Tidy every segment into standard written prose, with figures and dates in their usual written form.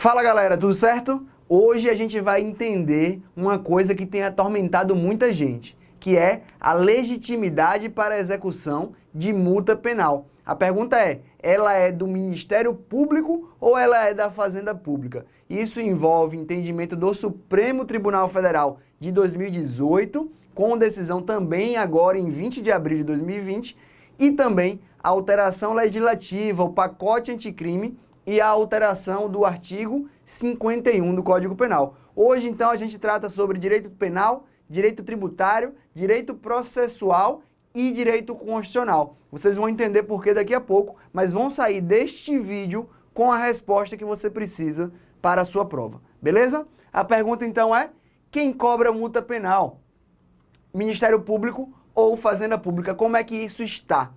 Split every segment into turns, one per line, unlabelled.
Fala galera, tudo certo? Hoje a gente vai entender uma coisa que tem atormentado muita gente, que é a legitimidade para a execução de multa penal. A pergunta é, ela é do Ministério Público ou ela é da Fazenda Pública? Isso envolve entendimento do Supremo Tribunal Federal de 2018, com decisão também agora em 20 de abril de 2020, e também a alteração legislativa, o pacote anticrime, e a alteração do artigo 51 do Código Penal. Hoje, então, a gente trata sobre direito penal, direito tributário, direito processual e direito constitucional. Vocês vão entender por que daqui a pouco, mas vão sair deste vídeo com a resposta que você precisa para a sua prova. Beleza? A pergunta, então, é: quem cobra multa penal? Ministério Público ou Fazenda Pública? Como é que isso está?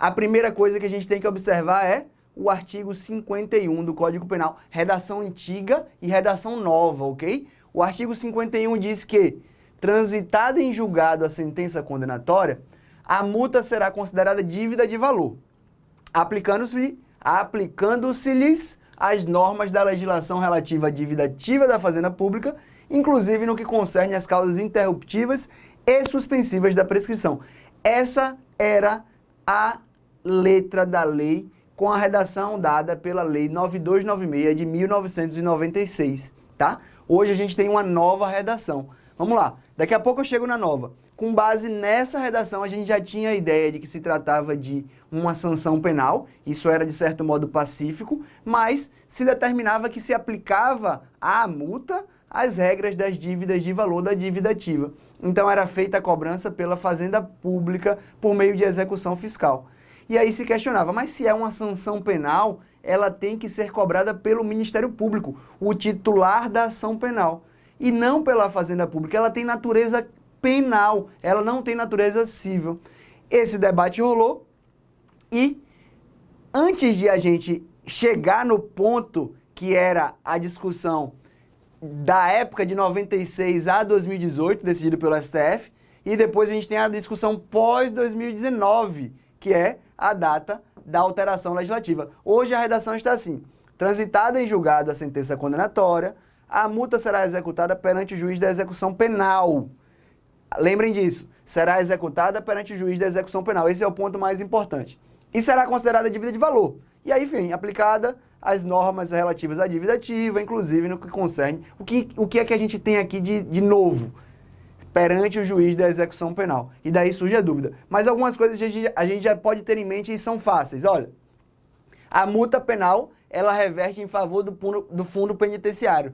A primeira coisa que a gente tem que observar é o artigo 51 do Código Penal, redação antiga e redação nova, ok? O artigo 51 diz que, transitada em julgado a sentença condenatória, a multa será considerada dívida de valor, aplicando-se-lhes as normas da legislação relativa à dívida ativa da Fazenda Pública, inclusive no que concerne às causas interruptivas e suspensivas da prescrição. Essa era a letra da lei com a redação dada pela Lei 9296 de 1996, tá? Hoje a gente tem uma nova redação. Vamos lá, daqui a pouco eu chego na nova. Com base nessa redação, a gente já tinha a ideia de que se tratava de uma sanção penal, isso era de certo modo pacífico, mas se determinava que se aplicava à multa as regras das dívidas de valor da dívida ativa. Então era feita a cobrança pela Fazenda Pública por meio de execução fiscal. E aí se questionava, mas se é uma sanção penal, ela tem que ser cobrada pelo Ministério Público, o titular da ação penal, e não pela Fazenda Pública. Ela tem natureza penal, ela não tem natureza civil. Esse debate rolou e antes de a gente chegar no ponto que era a discussão da época de 96 a 2018, decidido pelo STF, e depois a gente tem a discussão pós-2019, que é a data da alteração legislativa. Hoje a redação está assim: transitada em julgado a sentença condenatória, a multa será executada perante o juiz da execução penal. Lembrem disso, será executada perante o juiz da execução penal. Esse é o ponto mais importante. E será considerada dívida de valor. E aí, enfim, aplicada as normas relativas à dívida ativa, inclusive no que concerne o que é que a gente tem aqui de novo perante o juiz da execução penal. E daí surge a dúvida. Mas algumas coisas a gente já pode ter em mente e são fáceis. Olha, a multa penal, ela reverte em favor do fundo penitenciário.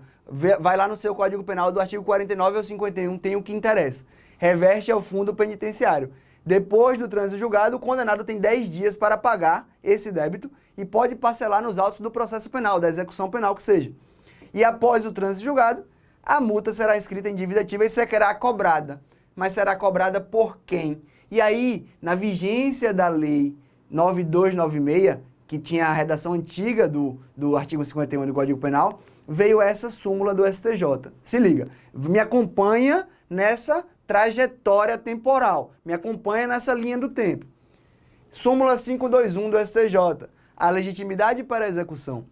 Vai lá no seu Código Penal, do artigo 49 ao 51, tem o que interessa. Reverte ao fundo penitenciário. Depois do trânsito julgado, o condenado tem 10 dias para pagar esse débito e pode parcelar nos autos do processo penal, da execução penal que seja. E após o trânsito julgado, a multa será inscrita em dívida ativa e será cobrada. Mas será cobrada por quem? E aí, na vigência da Lei 9296, que tinha a redação antiga do artigo 51 do Código Penal, veio essa súmula do STJ. Se liga, me acompanha nessa trajetória temporal, me acompanha nessa linha do tempo. Súmula 521 do STJ. A legitimidade para a execução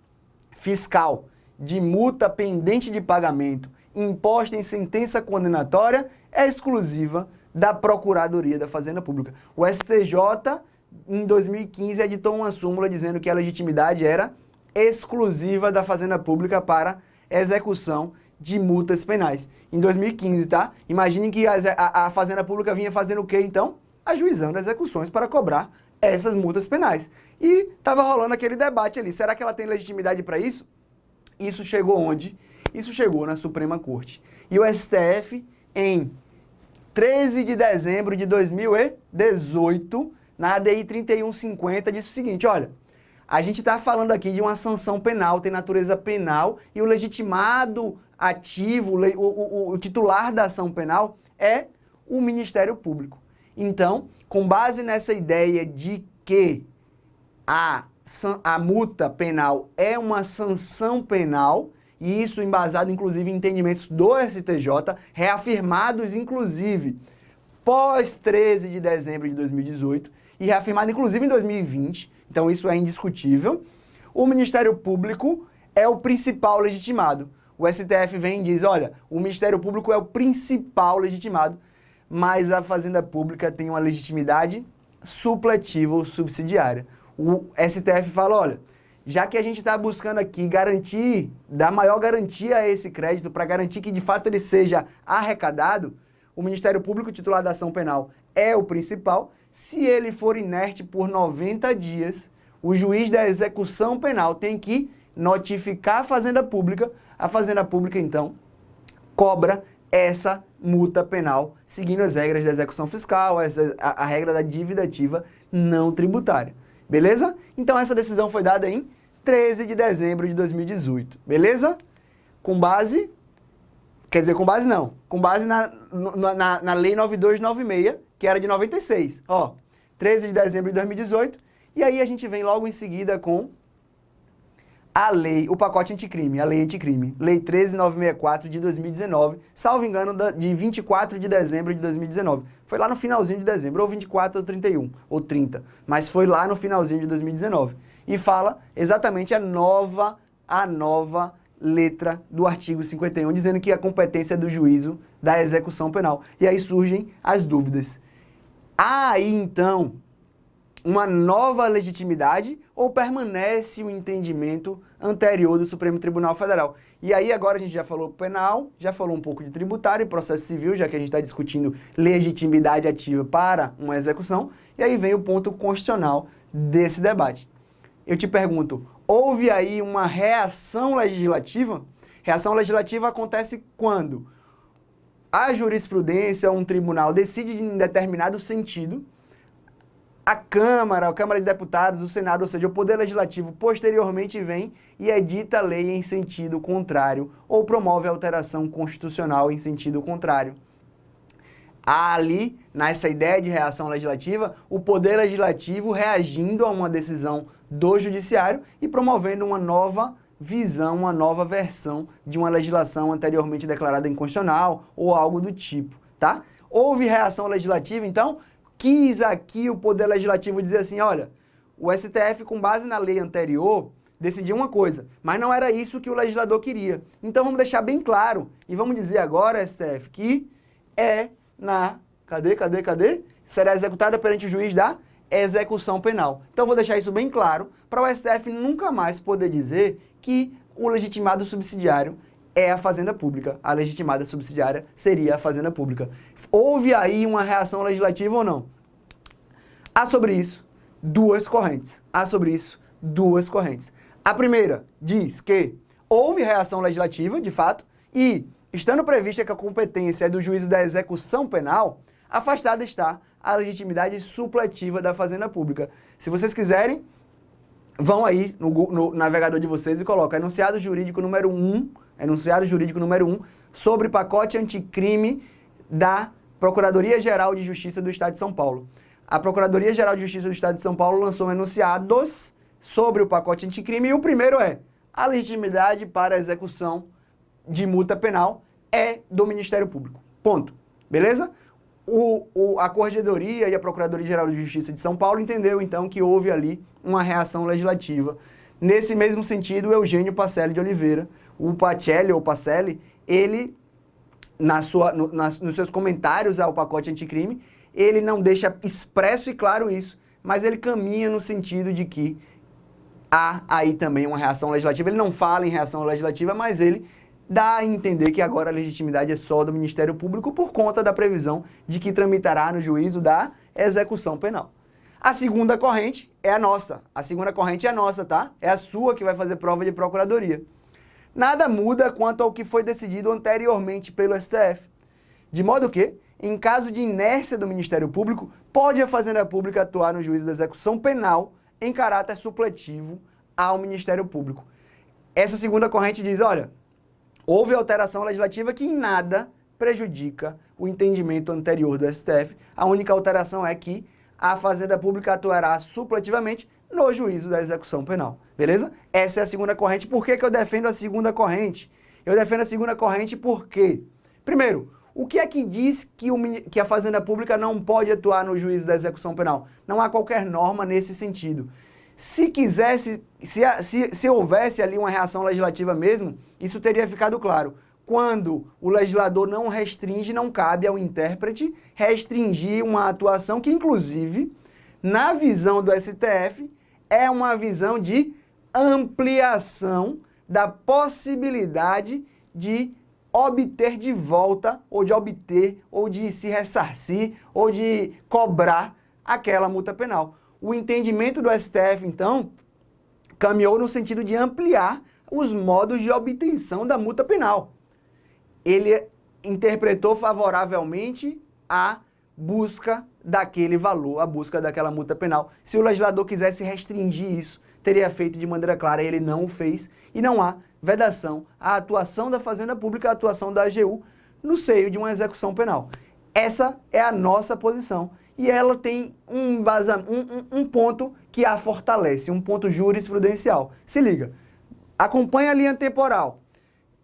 fiscal de multa pendente de pagamento imposta em sentença condenatória é exclusiva da Procuradoria da Fazenda Pública. O STJ, em 2015, editou uma súmula dizendo que a legitimidade era exclusiva da Fazenda Pública para execução de multas penais. Em 2015, tá? Imaginem que a Fazenda Pública vinha fazendo o quê, então? Ajuizando execuções para cobrar essas multas penais. E estava rolando aquele debate ali. Será que ela tem legitimidade para isso? Isso chegou onde? Isso chegou na Suprema Corte. E o STF, em 13 de dezembro de 2018, na ADI 3150, disse o seguinte: olha, a gente está falando aqui de uma sanção penal, tem natureza penal, e o legitimado ativo, o titular da ação penal é o Ministério Público. Então, com base nessa ideia de que a multa penal é uma sanção penal, e isso embasado inclusive em entendimentos do STJ, reafirmados inclusive pós 13 de dezembro de 2018 e reafirmado inclusive em 2020, então isso é indiscutível. O Ministério Público é o principal legitimado. O STF vem e diz, olha, o Ministério Público é o principal legitimado, mas a Fazenda Pública tem uma legitimidade supletiva ou subsidiária. O STF fala, olha, já que a gente está buscando aqui garantir, dar maior garantia a esse crédito, para garantir que de fato ele seja arrecadado, o Ministério Público, titular da ação penal, é o principal. Se ele for inerte por 90 dias, o juiz da execução penal tem que notificar a Fazenda Pública então cobra essa multa penal, seguindo as regras da execução fiscal, a regra da dívida ativa não tributária. Beleza? Então essa decisão foi dada em 13 de dezembro de 2018. Beleza? Com base na Lei 9296, que era de 96. Ó, 13 de dezembro de 2018. E aí a gente vem logo em seguida com a lei, o pacote anticrime, a lei anticrime, Lei 13964 de 2019, salvo engano, de 24 de dezembro de 2019. Foi lá no finalzinho de dezembro, ou 24 ou 31, ou 30, mas foi lá no finalzinho de 2019. E fala exatamente a nova letra do artigo 51, dizendo que a competência é do juízo da execução penal. E aí surgem as dúvidas. Há aí, então, uma nova legitimidade ou permanece o entendimento anterior do Supremo Tribunal Federal? E aí agora a gente já falou penal, já falou um pouco de tributário e processo civil, já que a gente está discutindo legitimidade ativa para uma execução, e aí vem o ponto constitucional desse debate. Eu te pergunto, houve aí uma reação legislativa? Reação legislativa acontece quando a jurisprudência, um tribunal decide em determinado sentido, a Câmara de Deputados, o Senado, ou seja, o Poder Legislativo, posteriormente vem e edita a lei em sentido contrário ou promove alteração constitucional em sentido contrário. Há ali, nessa ideia de reação legislativa, o Poder Legislativo reagindo a uma decisão do Judiciário e promovendo uma nova visão, uma nova versão de uma legislação anteriormente declarada inconstitucional ou algo do tipo, tá? Houve reação legislativa, então, quis aqui o Poder Legislativo dizer assim, olha, o STF, com base na lei anterior, decidiu uma coisa, mas não era isso que o legislador queria. Então vamos deixar bem claro, e vamos dizer agora, STF, que é será executada perante o juiz da execução penal. Então vou deixar isso bem claro, para o STF nunca mais poder dizer que o legitimado subsidiário é a Fazenda Pública. A legitimada subsidiária seria a Fazenda Pública. Houve aí uma reação legislativa ou não? Há sobre isso duas correntes. A primeira diz que houve reação legislativa, de fato, e, estando prevista que a competência é do juízo da execução penal, afastada está a legitimidade supletiva da Fazenda Pública. Se vocês quiserem, vão aí no navegador de vocês e colocam enunciado jurídico número 1, sobre pacote anticrime da Procuradoria-Geral de Justiça do Estado de São Paulo. A Procuradoria-Geral de Justiça do Estado de São Paulo lançou enunciados sobre o pacote anticrime, e o primeiro é: a legitimidade para a execução de multa penal é do Ministério Público. Ponto. Beleza? A Corregedoria e a Procuradoria-Geral de Justiça de São Paulo entendeu, então, que houve ali uma reação legislativa. Nesse mesmo sentido, o Eugênio Pacelli de Oliveira, o Pacelli ou Pacelli, ele, nos seus comentários ao pacote anticrime, ele não deixa expresso e claro isso, mas ele caminha no sentido de que há aí também uma reação legislativa. Ele não fala em reação legislativa, mas ele dá a entender que agora a legitimidade é só do Ministério Público por conta da previsão de que tramitará no juízo da execução penal. A segunda corrente é a nossa. Tá? É a sua que vai fazer prova de procuradoria. Nada muda quanto ao que foi decidido anteriormente pelo STF. De modo que, em caso de inércia do Ministério Público, pode a Fazenda Pública atuar no juízo da execução penal em caráter supletivo ao Ministério Público. Essa segunda corrente diz, olha, houve alteração legislativa que em nada prejudica o entendimento anterior do STF. A única alteração é que a Fazenda Pública atuará supletivamente no juízo da execução penal. Beleza? Essa é a segunda corrente. Por que eu defendo a segunda corrente? Eu defendo a segunda corrente porque, primeiro, o que é que diz que a Fazenda Pública não pode atuar no juízo da execução penal? Não há qualquer norma nesse sentido. Se quisesse, se houvesse ali uma reação legislativa mesmo, isso teria ficado claro. Quando o legislador não restringe, não cabe ao intérprete restringir uma atuação que, inclusive, na visão do STF, é uma visão de ampliação da possibilidade de obter de volta, ou de obter, ou de se ressarcir, ou de cobrar aquela multa penal. O entendimento do STF, então, caminhou no sentido de ampliar os modos de obtenção da multa penal. Ele interpretou favoravelmente a busca daquele valor, a busca daquela multa penal. Se o legislador quisesse restringir isso, teria feito de maneira clara, ele não o fez, e não há vedação à atuação da Fazenda Pública, à atuação da AGU no seio de uma execução penal. Essa é a nossa posição, e ela tem um ponto que a fortalece, um ponto jurisprudencial. Se liga, acompanha a linha temporal.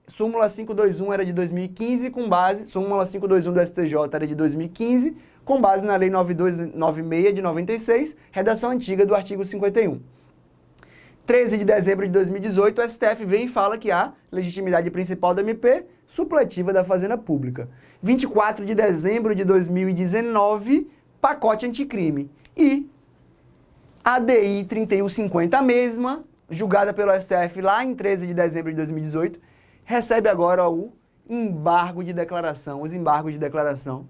Súmula 521 era de 2015, com base, súmula 521 do STJ era de 2015, com base na Lei 9296 de 96, redação antiga do artigo 51. 13 de dezembro de 2018, o STF vem e fala que há legitimidade principal da MP, supletiva da Fazenda Pública. 24 de dezembro de 2019, pacote anticrime. E a ADI 3150, a mesma, julgada pelo STF lá em 13 de dezembro de 2018, recebe agora o embargo de declaração, os embargos de declaração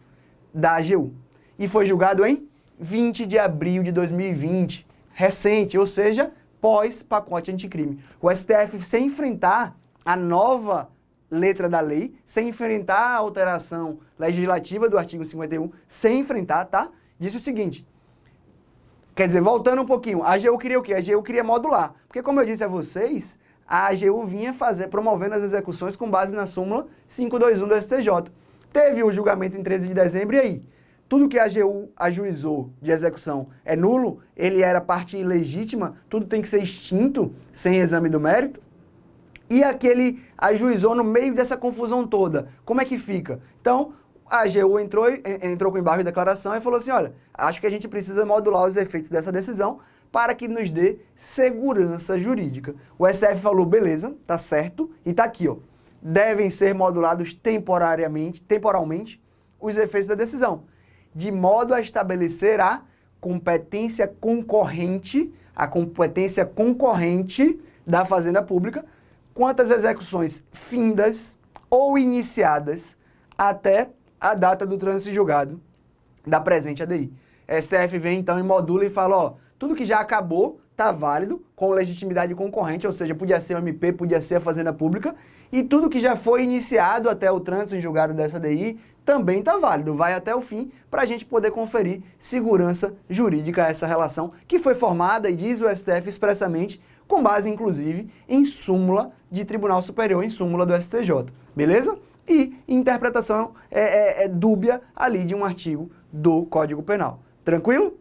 da AGU. E foi julgado em 20 de abril de 2020, recente, ou seja, pós-pacote anticrime. O STF, sem enfrentar a nova letra da lei, sem enfrentar a alteração legislativa do artigo 51, sem enfrentar, tá? Disse o seguinte, quer dizer, voltando um pouquinho, a AGU queria o quê? A AGU queria modular, porque como eu disse a vocês, a AGU vinha promovendo as execuções com base na súmula 521 do STJ. Teve o julgamento em 13 de dezembro, e aí? Tudo que a AGU ajuizou de execução é nulo, ele era parte ilegítima, tudo tem que ser extinto sem exame do mérito. E aquele ajuizou no meio dessa confusão toda. Como é que fica? Então, a AGU entrou com embargo de declaração e falou assim, olha, acho que a gente precisa modular os efeitos dessa decisão para que nos dê segurança jurídica. O STF falou, beleza, tá certo, e tá aqui, ó. Devem ser modulados temporalmente, os efeitos da decisão, de modo a estabelecer a competência concorrente da Fazenda Pública quanto às execuções findas ou iniciadas até a data do trânsito em julgado da presente ADI. STF vem então e modula e fala, ó, tudo que já acabou está válido, com legitimidade concorrente, ou seja, podia ser o MP, podia ser a Fazenda Pública, e tudo que já foi iniciado até o trânsito em julgado dessa ADI também está válido, vai até o fim, para a gente poder conferir segurança jurídica a essa relação, que foi formada, e diz o STF expressamente, com base, inclusive, em súmula de Tribunal Superior, em súmula do STJ, beleza? E interpretação dúbia ali de um artigo do Código Penal. Tranquilo?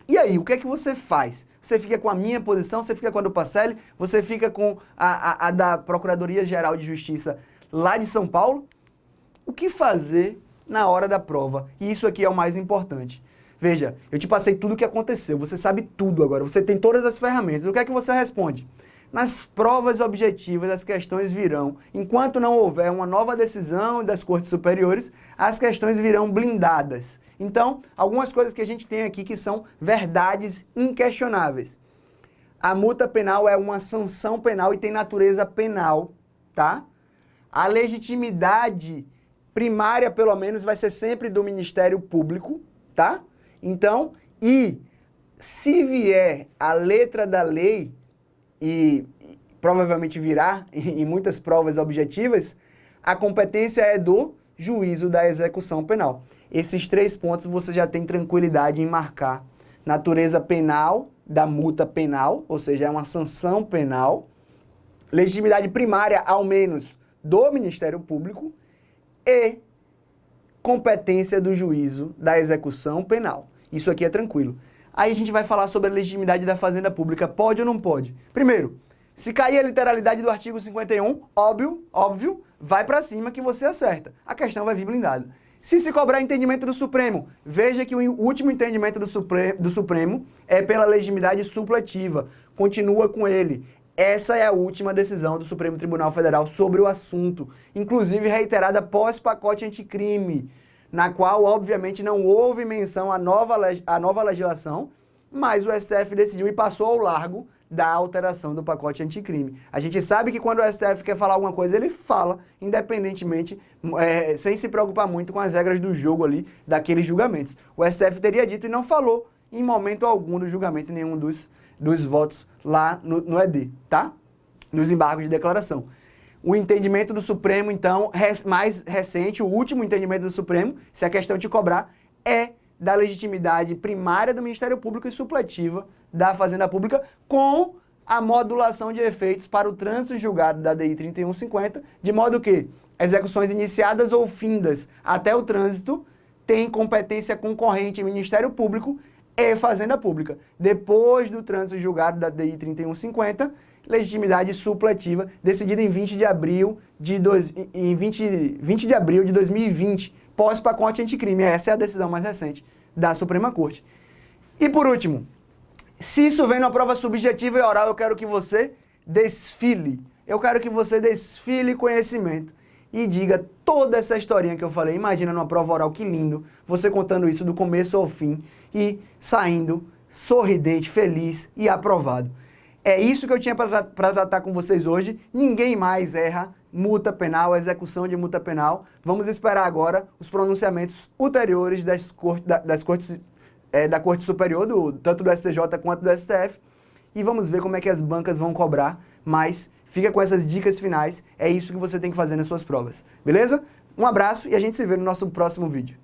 E aí, o que é que você faz? Você fica com a minha posição, você fica com a do Pacelli, você fica com a da Procuradoria-Geral de Justiça lá de São Paulo? O que fazer na hora da prova? E isso aqui é o mais importante. Veja, eu te passei tudo o que aconteceu, você sabe tudo agora, você tem todas as ferramentas. O que é que você responde? Nas provas objetivas, as questões virão. Enquanto não houver uma nova decisão das Cortes Superiores, as questões virão blindadas. Então, algumas coisas que a gente tem aqui que são verdades inquestionáveis. A multa penal é uma sanção penal e tem natureza penal, tá? A legitimidade primária, pelo menos, vai ser sempre do Ministério Público, tá? Então, e se vier a letra da lei, e provavelmente virá em muitas provas objetivas, a competência é do juízo da execução penal. Esses 3 pontos você já tem tranquilidade em marcar. Natureza penal da multa penal, ou seja, é uma sanção penal. Legitimidade primária, ao menos, do Ministério Público. E competência do juízo da execução penal. Isso aqui é tranquilo. Aí a gente vai falar sobre a legitimidade da Fazenda Pública. Pode ou não pode? Primeiro, se cair a literalidade do artigo 51, óbvio, vai para cima que você acerta. A questão vai vir blindada. Se cobrar entendimento do Supremo, veja que o último entendimento do Supremo é pela legitimidade supletiva. Continua com ele. Essa é a última decisão do Supremo Tribunal Federal sobre o assunto, inclusive reiterada pós-pacote anticrime, na qual, obviamente, não houve menção à nova legislação, mas o STF decidiu e passou ao largo da alteração do pacote anticrime. A gente sabe que quando o STF quer falar alguma coisa, ele fala, independentemente, sem se preocupar muito com as regras do jogo ali, daqueles julgamentos. O STF teria dito e não falou em momento algum do julgamento, em nenhum dos votos lá no ED, tá? Nos embargos de declaração. O entendimento do Supremo, então, mais recente, o último entendimento do Supremo, se a questão de cobrar, é da legitimidade primária do Ministério Público e supletiva da Fazenda Pública, com a modulação de efeitos para o trânsito julgado da DI 3150, de modo que execuções iniciadas ou findas até o trânsito têm competência concorrente Ministério Público e Fazenda Pública. Depois do trânsito julgado da DI 3150, legitimidade supletiva, decidida em 20 de abril de 2020, pós-pacote anticrime. Essa é a decisão mais recente da Suprema Corte. E por último, se isso vem na prova subjetiva e oral, eu quero que você desfile. Eu quero que você desfile conhecimento e diga toda essa historinha que eu falei. Imagina numa prova oral, que lindo, você contando isso do começo ao fim e saindo sorridente, feliz e aprovado. É isso que eu tinha para tratar com vocês hoje. Ninguém mais erra multa penal, execução de multa penal. Vamos esperar agora os pronunciamentos ulteriores da Corte Superior, tanto do STJ quanto do STF, e vamos ver como é que as bancas vão cobrar, mas fica com essas dicas finais, é isso que você tem que fazer nas suas provas, beleza? Um abraço e a gente se vê no nosso próximo vídeo.